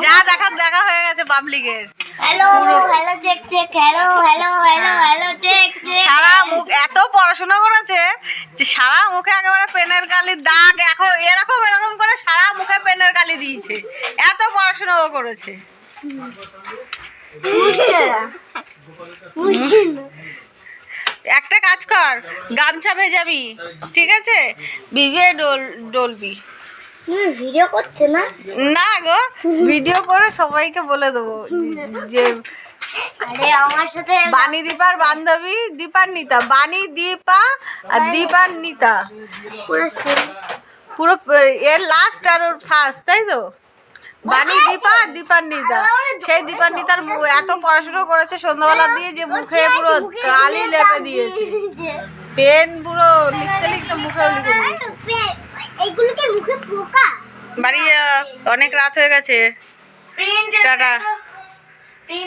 যা দেখার দেখা হয়ে গেছে পাবলিকের। সারা মুখ এত পড়াশোনা করেছে যে সারা মুখে একেবারে পেনের কালির দাগ, এখন এরকম এরকম করে সারা মুখে পেনের কালি দিয়েছে, এত পড়াশোনাও করেছে। একটা কাজ কর, গামছা ভেজাবি, ঠিক আছে? ভিজে ডলবি। ভিডিও করছে না? না গো, ভিডিও করে সবাইকে বলে দেবো যে আমার সাথে বানি দীপার বান্ধবী দীপান্বিতা, বানি দীপা আর দীপান্বিতা পুরো এর লাস্ট আর ওর ফার্স্ট, তাই তো? বানি দীপা আর দীপান্বিতা। সেই দীপান্বিতার এত পড়াশোনা করেছে সন্ধ্যাবেলা দিয়ে যে মুখে পুরো কালি লেপে দিয়েছে, পেন পুরো লিখতে লিখতে মুখেও লিখে দিয়েছে। এইগুলোকে মুখে পোকা। বাড়ি অনেক রাত হয়ে গেছে, টাটা।